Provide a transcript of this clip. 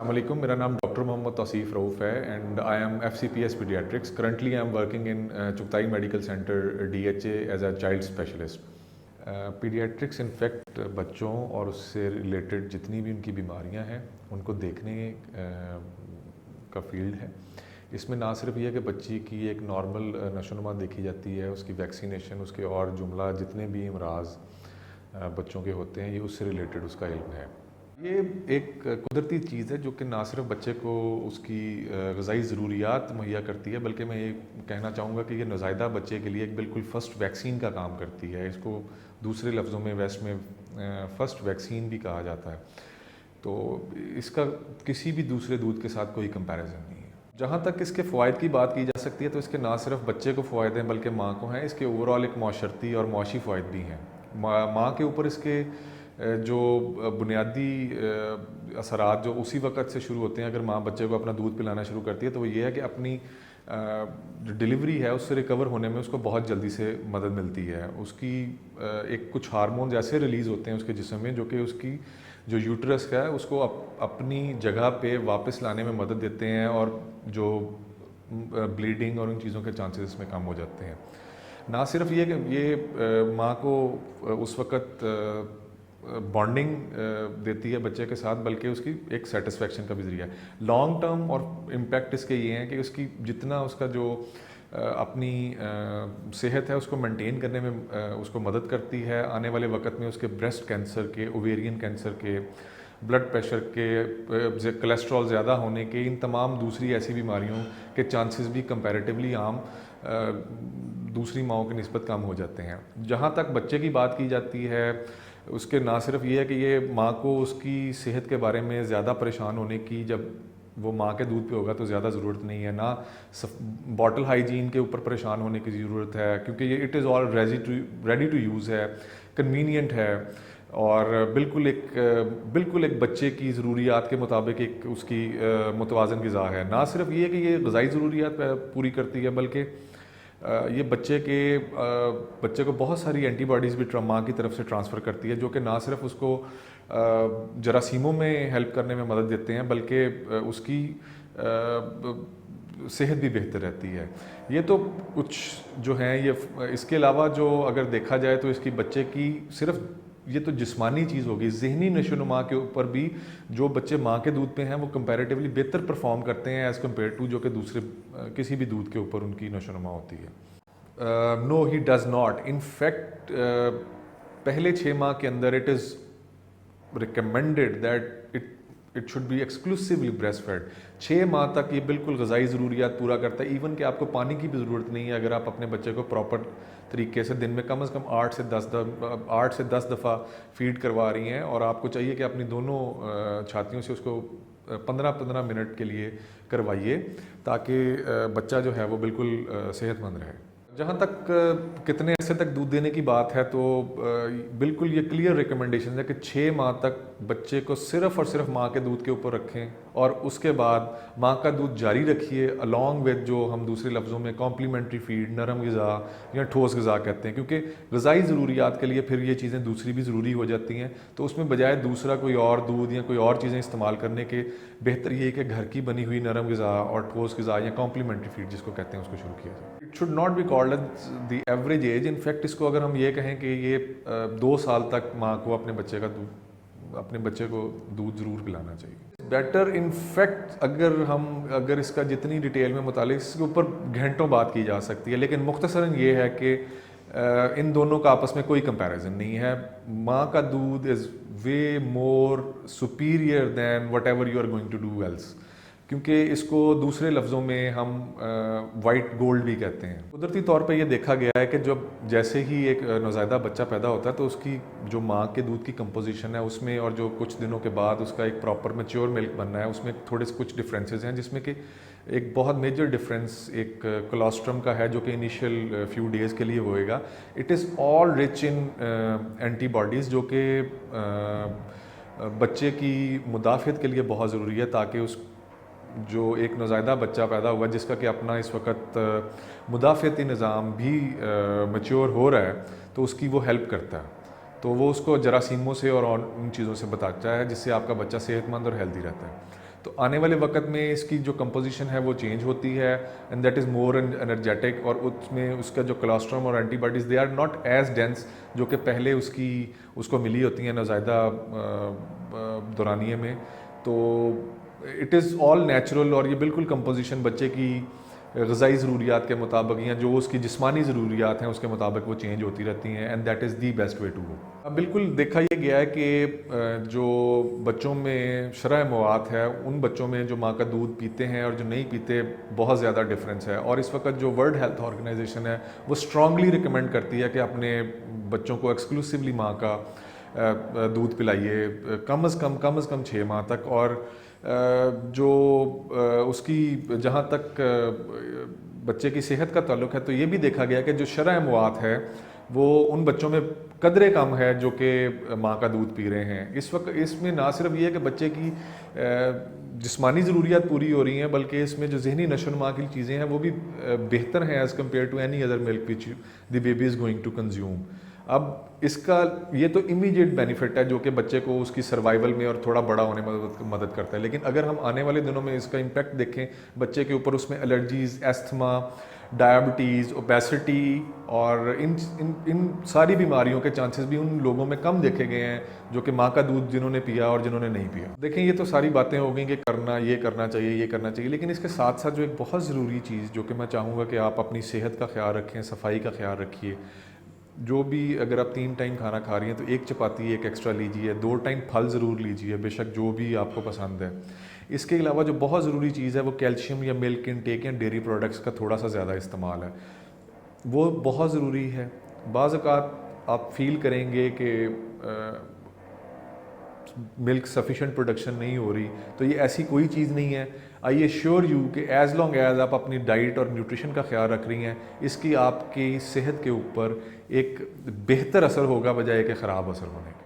السلام علیکم. میرا نام ڈاکٹر محمد توصیف رؤف ہے and I am FCPS paediatrics. Currently I am working in Chughtai medical centre DHA as a child specialist. Paediatrics in fact بچوں اور اس سے ریلیٹڈ جتنی بھی ان کی بیماریاں ہیں ان کو دیکھنے کا فیلڈ ہے. اس میں نہ صرف یہ کہ بچی کی ایک نارمل نشو و نما دیکھی جاتی ہے، اس کی ویکسینیشن، اس کے اور جملہ جتنے بھی امراض بچوں کے ہوتے ہیں، یہ اس سے ریلیٹڈ اس کا علم ہے. یہ ایک قدرتی چیز ہے جو کہ نہ صرف بچے کو اس کی غذائی ضروریات مہیا کرتی ہے، بلکہ میں یہ کہنا چاہوں گا کہ یہ نوزائیدہ بچے کے لیے ایک بالکل فرسٹ ویکسین کا کام کرتی ہے. اس کو دوسرے لفظوں میں ویسٹ میں فرسٹ ویکسین بھی کہا جاتا ہے. تو اس کا کسی بھی دوسرے دودھ کے ساتھ کوئی کمپیریزن نہیں ہے. جہاں تک اس کے فوائد کی بات کی جا سکتی ہے تو اس کے نہ صرف بچے کو فوائد ہیں بلکہ ماں کو ہیں. اس کے اوور آل ایک معاشرتی اور معاشی فوائد بھی ہیں. ماں کے اوپر اس کے جو بنیادی اثرات جو اسی وقت سے شروع ہوتے ہیں اگر ماں بچے کو اپنا دودھ پلانا شروع کرتی ہے تو وہ یہ ہے کہ اپنی جو ڈیلیوری ہے اس سے ریکور ہونے میں اس کو بہت جلدی سے مدد ملتی ہے. اس کی ایک کچھ ہارمونز ایسے ریلیز ہوتے ہیں اس کے جسم میں جو کہ اس کی جو یوٹرس ہے اس کو اپنی جگہ پہ واپس لانے میں مدد دیتے ہیں اور جو بلیڈنگ اور ان چیزوں کے چانسز اس میں کم ہو جاتے ہیں. نہ صرف یہ کہ یہ ماں کو اس وقت بانڈنگ دیتی ہے بچے کے ساتھ بلکہ اس کی ایک سیٹسفیکشن کا بھی ذریعہ ہے. لانگ ٹرم اور امپیکٹ اس کے یہ ہیں کہ اس کی جتنا اس کا جو اپنی صحت ہے اس کو مینٹین کرنے میں اس کو مدد کرتی ہے. آنے والے وقت میں اس کے بریسٹ کینسر کے، اوویرین کینسر کے، بلڈ پریشر کے، کولیسٹرول زیادہ ہونے کے، ان تمام دوسری ایسی بیماریوں کے چانسز بھی کمپیریٹیولی عام دوسری ماؤں کی نسبت کم ہو جاتے ہیں. جہاں تک بچے کی بات کی جاتی ہے اس کے نہ صرف یہ ہے کہ یہ ماں کو اس کی صحت کے بارے میں زیادہ پریشان ہونے کی، جب وہ ماں کے دودھ پہ ہوگا تو زیادہ ضرورت نہیں ہے. نہ باٹل ہائیجین کے اوپر پریشان ہونے کی ضرورت ہے کیونکہ یہ it is all ready to use ہے، کنوینئنٹ ہے اور بالکل ایک بچے کی ضروریات کے مطابق ایک اس کی متوازن غذا ہے. نہ صرف یہ کہ یہ غذائی ضروریات پوری کرتی ہے بلکہ یہ بچے کو بہت ساری اینٹی باڈیز بھی ماں کی طرف سے ٹرانسفر کرتی ہے جو کہ نہ صرف اس کو جراثیموں میں ہیلپ کرنے میں مدد دیتے ہیں بلکہ اس کی صحت بھی بہتر رہتی ہے. یہ تو کچھ جو ہیں یہ اس کے علاوہ جو اگر دیکھا جائے تو اس کی بچے کی صرف یہ تو جسمانی چیز ہوگی، ذہنی نشو و نما کے اوپر بھی جو بچے ماں کے دودھ پہ ہیں وہ کمپیریٹیولی بہتر پرفارم کرتے ہیں ایز کمپیئر ٹو جو کہ دوسرے کسی بھی دودھ کے اوپر ان کی نشو و نما ہوتی ہے. No he does not. In fact پہلے 6 ماہ کے اندر it is recommended that it should be exclusively breast fed. 6 ماہ تک یہ بالکل غذائی ضروریات پورا کرتا ہے. ایون کہ آپ کو پانی کی بھی ضرورت نہیں ہے اگر آپ اپنے بچے کو پراپر طریقے سے دن میں کم از کم 8 سے 10 دفعہ فیڈ کروا رہی ہیں اور آپ کو چاہیے کہ اپنی دونوں چھاتیوں سے اس کو 15 منٹ کے لیے کروائیے تاکہ بچہ جو ہے وہ بالکل صحت مند رہے. جہاں تک کتنے عرصے تک دودھ دینے کی بات ہے تو بالکل یہ کلیئر ریکمنڈیشن ہے کہ 6 ماہ تک بچے کو صرف اور صرف ماں کے دودھ کے اوپر رکھیں اور اس کے بعد ماں کا دودھ جاری رکھیے along with جو ہم دوسرے لفظوں میں کمپلیمنٹری فیڈ، نرم غذا یا ٹھوس غذا کہتے ہیں کیونکہ غذائی ضروریات کے لیے پھر یہ چیزیں دوسری بھی ضروری ہو جاتی ہیں. تو اس میں بجائے دوسرا کوئی اور دودھ یا کوئی اور چیزیں استعمال کرنے کے بہتر یہ ہے کہ گھر کی بنی ہوئی نرم غذا اور ٹھوس غذا یا کمپلیمنٹری فیڈ جس کو کہتے ہیں اس کو شروع کیا جائے. It should not be called as the average age. In fact اس کو اگر ہم یہ کہیں کہ یہ 2 سال تک ماں کو اپنے بچے کو دودھ ضرور پلانا چاہیے. بیٹر ان فیکٹ اگر اس کا جتنی ڈیٹیل میں مطالعہ اس کے اوپر گھنٹوں بات کی جا سکتی ہے لیکن مختصراً یہ ہے کہ ان دونوں کا آپس میں کوئی کمپیریزن نہیں ہے. ماں کا دودھ is way more superior than whatever you are going to do else کیونکہ اس کو دوسرے لفظوں میں ہم وائٹ گولڈ بھی کہتے ہیں. قدرتی طور پہ یہ دیکھا گیا ہے کہ جیسے ہی ایک نوزائیدہ بچہ پیدا ہوتا ہے تو اس کی جو ماں کے دودھ کی کمپوزیشن ہے اس میں اور جو کچھ دنوں کے بعد اس کا ایک پراپر میچور ملک بننا ہے اس میں تھوڑے سے کچھ ڈفرینسز ہیں جس میں کہ ایک بہت میجر ڈفرینس ایک کولوسٹرم کا ہے جو کہ انیشیل فیو ڈیز کے لیے ہوئے گا. It is all rich in antibodies جو کہ بچے کی مدافعت کے لیے بہت ضروری ہے تاکہ اس جو ایک نوزائیدہ بچہ پیدا ہوا جس کا کہ اپنا اس وقت مدافعتی نظام بھی میچور ہو رہا ہے تو اس کی وہ ہیلپ کرتا ہے تو وہ اس کو جراثیموں سے اور ان چیزوں سے بچاتا ہے جس سے آپ کا بچہ صحت مند اور ہیلدی رہتا ہے. تو آنے والے وقت میں اس کی جو کمپوزیشن ہے وہ چینج ہوتی ہے and that is more energetic, اور اس میں اس کا جو کلاسٹرم اور antibodies they are not as dense جو کہ پہلے اس کو ملی ہوتی ہیں نوزائیدہ دورانیے میں. تو اٹ از آل نیچرل, اور یہ بالکل کمپوزیشن بچے کی غذائی ضروریات کے مطابق یا جو اس کی جسمانی ضروریات ہیں اس کے مطابق وہ چینج ہوتی رہتی ہیں, and that is the best way to go. اب بالکل دیکھا یہ گیا ہے کہ جو بچوں میں شرح مواد ہے ان بچوں میں جو ماں کا دودھ پیتے ہیں اور جو نہیں پیتے بہت زیادہ ڈفرینس ہے, اور اس وقت جو ورلڈ ہیلتھ آرگنائزیشن ہے وہ اسٹرانگلی ریکمینڈ کرتی ہے کہ اپنے بچوں کو ایکسکلوسیولی ماں کا دودھ پلائیے کم از کم 6 ماہ تک. اور جو اس کی جہاں تک بچے کی صحت کا تعلق ہے تو یہ بھی دیکھا گیا کہ جو شرح مواد ہے وہ ان بچوں میں قدرے کم ہے جو کہ ماں کا دودھ پی رہے ہیں. اس وقت اس میں نہ صرف یہ ہے کہ بچے کی جسمانی ضروریات پوری ہو رہی ہیں بلکہ اس میں جو ذہنی نشو و نما کی چیزیں ہیں وہ بھی بہتر ہیں as compare to any other milk which the baby is going to consume. اب اس کا یہ تو امیڈیٹ بینیفٹ ہے جو کہ بچے کو اس کی سروائیول میں اور تھوڑا بڑا ہونے میں مدد کرتا ہے, لیکن اگر ہم آنے والے دنوں میں اس کا امپیکٹ دیکھیں بچے کے اوپر, اس میں الرجیز, ایستھما, ڈائبٹیز, اوبیسٹی اور ان ساری بیماریوں کے چانسز بھی ان لوگوں میں کم دیکھے گئے ہیں جو کہ ماں کا دودھ جنہوں نے پیا اور جنہوں نے نہیں پیا. دیکھیں یہ تو ساری باتیں ہو گئیں کہ یہ کرنا چاہیے, لیکن اس کے ساتھ ساتھ جو ایک بہت ضروری چیز جو کہ میں چاہوں گا کہ آپ اپنی صحت کا خیال رکھیں, صفائی کا خیال رکھیے. جو بھی اگر آپ 3 ٹائم کھانا کھا رہی ہیں تو 1 چپاتی ایک ایکسٹرا لیجیے, 2 ٹائم پھل ضرور لیجیے بے شک جو بھی آپ کو پسند ہے. اس کے علاوہ جو بہت ضروری چیز ہے وہ کیلشیم یا ملک انٹیک یا ڈیری پروڈکٹس کا تھوڑا سا زیادہ استعمال ہے, وہ بہت ضروری ہے. بعض اوقات آپ فیل کریں گے کہ ملک سفیشینٹ پروڈکشن نہیں ہو رہی, تو یہ ایسی کوئی چیز نہیں ہے. آئی ایشور یو کہ ایز لانگ ایز آپ اپنی ڈائٹ اور نیوٹریشن کا خیال رکھ رہی ہیں اس کی آپ کی صحت کے اوپر ایک بہتر اثر ہوگا بجائے کہ خراب اثر ہونے کے.